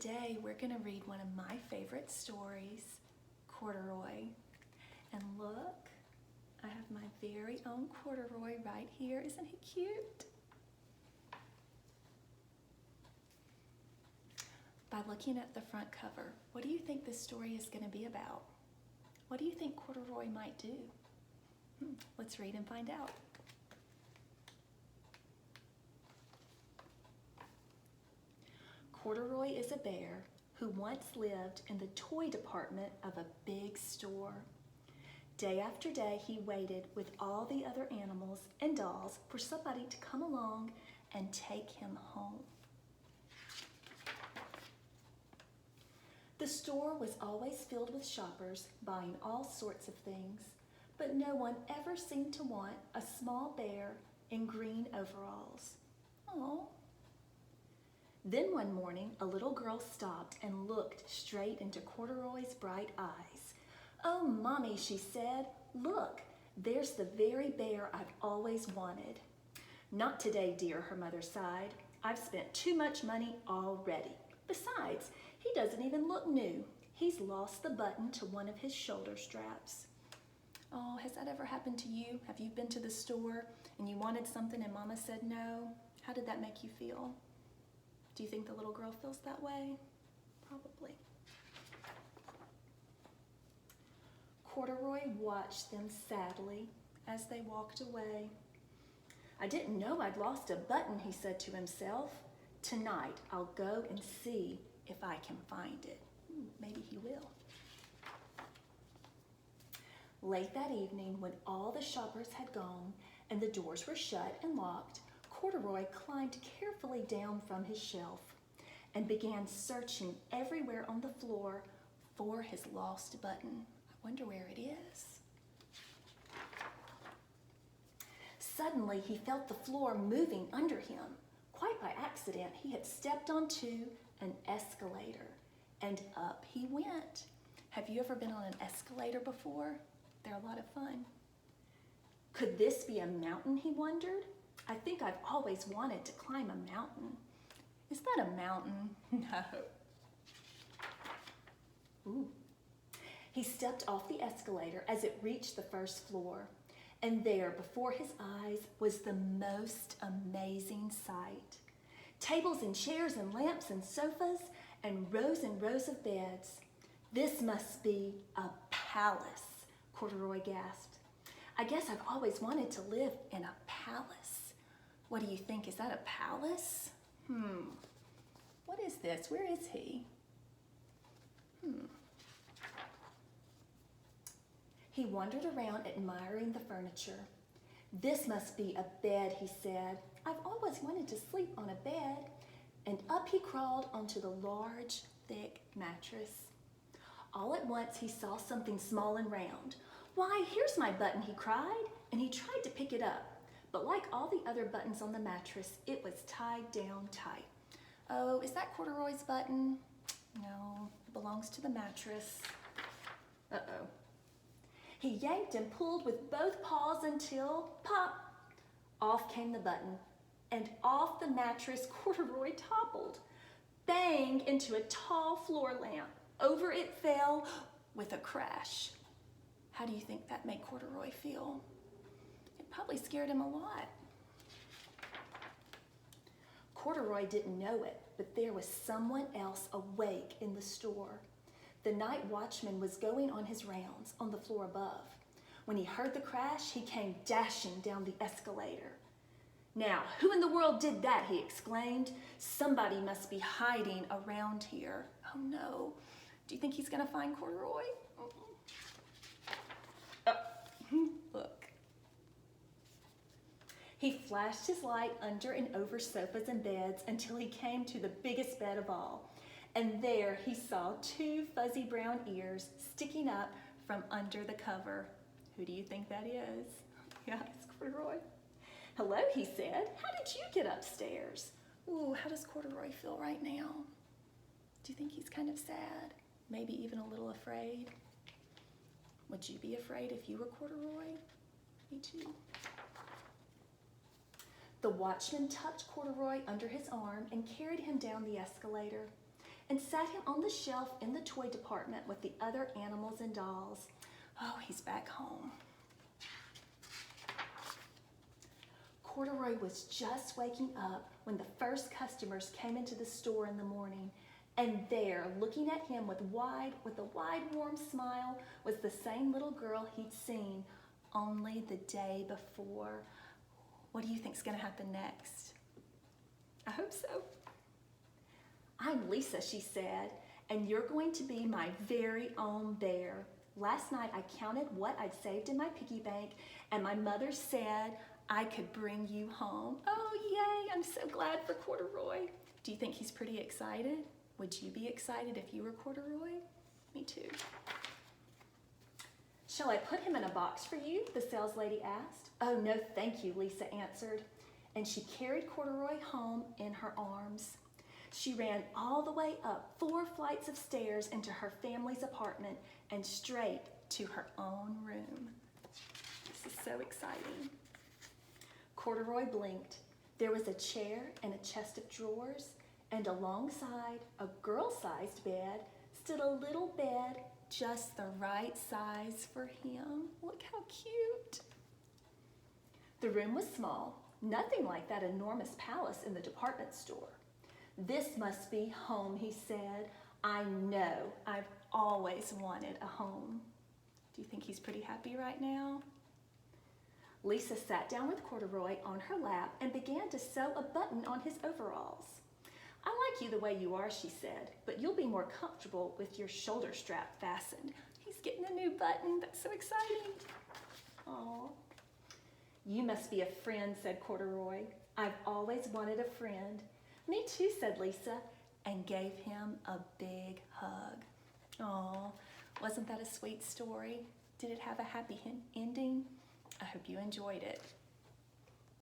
Today we're going to read one of my favorite stories, Corduroy. And look, I have my very own Corduroy right here. Isn't he cute? By looking at the front cover, what do you think this story is going to be about? What do you think Corduroy might do? Let's read and find out. Corduroy is a bear who once lived in the toy department of a big store. Day after day, he waited with all the other animals and dolls for somebody to come along and take him home. The store was always filled with shoppers buying all sorts of things, but no one ever seemed to want a small bear in green overalls. Oh. Then one morning, a little girl stopped and looked straight into Corduroy's bright eyes. "Oh, Mommy," she said, "look, there's the very bear I've always wanted." "Not today, dear," her mother sighed. "I've spent too much money already. Besides, he doesn't even look new. He's lost the button to one of his shoulder straps." Oh, has that ever happened to you? Have you been to the store and you wanted something and Mama said no? How did that make you feel? Do you think the little girl feels that way? Probably. Corduroy watched them sadly as they walked away. "I didn't know I'd lost a button," he said to himself. "Tonight I'll go and see if I can find it." Maybe he will. Late that evening, when all the shoppers had gone and the doors were shut and locked, Corduroy climbed carefully down from his shelf and began searching everywhere on the floor for his lost button. I wonder where it is. Suddenly, he felt the floor moving under him. Quite by accident, he had stepped onto an escalator, and up he went. Have you ever been on an escalator before? They're a lot of fun. Could this be a mountain, he wondered? I think I've always wanted to climb a mountain. Is that a mountain? No. Ooh. He stepped off the escalator as it reached the first floor, and there before his eyes was the most amazing sight. Tables and chairs and lamps and sofas and rows of beds. "This must be a palace," Corduroy gasped. "I guess I've always wanted to live in a palace." What do you think? Is that a palace? What is this? Where is he? He wandered around admiring the furniture. "This must be a bed," he said. "I've always wanted to sleep on a bed." And up he crawled onto the large, thick mattress. All at once he saw something small and round. "Why, here's my button," he cried, and he tried to pick it up. But like all the other buttons on the mattress, it was tied down tight. Oh, is that Corduroy's button? No, it belongs to the mattress. Uh-oh. He yanked and pulled with both paws until, pop, off came the button, and off the mattress Corduroy toppled, bang into a tall floor lamp. Over it fell with a crash. How do you think that made Corduroy feel? It probably scared him a lot. Corduroy didn't know it, but there was someone else awake in the store. The night watchman was going on his rounds on the floor above. When he heard the crash, he came dashing down the escalator. "Now, who in the world did that?" he exclaimed. "Somebody must be hiding around here." Oh no. Do you think he's gonna find Corduroy? Look. He flashed his light under and over sofas and beds until he came to the biggest bed of all. And there he saw two fuzzy brown ears sticking up from under the cover. Who do you think that is? Yeah, it's Corduroy. "Hello," he said. "How did you get upstairs?" Ooh, how does Corduroy feel right now? Do you think he's kind of sad? Maybe even a little afraid? Would you be afraid if you were Corduroy? Me too. The watchman tucked Corduroy under his arm and carried him down the escalator. and sat him on the shelf in the toy department with the other animals and dolls. Oh, he's back home. Corduroy was just waking up when the first customers came into the store in the morning, and there, looking at him with a wide, warm smile, was the same little girl he'd seen only the day before. What do you think's going to happen next? I hope so. I'm Lisa, she said, and you're going to be my very own bear. Last night I counted what I'd saved in my piggy bank, and my mother said I could bring you home. Oh, yay, I'm so glad for Corduroy. Do you think he's pretty excited? Would you be excited if you were Corduroy? Me too. Shall I put him in a box for you? The sales lady asked. Oh, no, thank you, Lisa answered. And she carried Corduroy home in her arms. She ran all the way up 4 flights of stairs into her family's apartment and straight to her own room. This is so exciting. Corduroy blinked. There was a chair and a chest of drawers, and alongside a girl-sized bed stood a little bed just the right size for him. Look how cute. The room was small, nothing like that enormous palace in the department store. This must be home, he said. I know, I've always wanted a home. Do you think he's pretty happy right now? Lisa sat down with Corduroy on her lap and began to sew a button on his overalls. I like you the way you are, she said, but you'll be more comfortable with your shoulder strap fastened. He's getting a new button. That's so exciting. Aw. You must be a friend, said Corduroy. I've always wanted a friend. Me too, said Lisa, and gave him a big hug. Aw, wasn't that a sweet story? Did it have a happy ending? I hope you enjoyed it.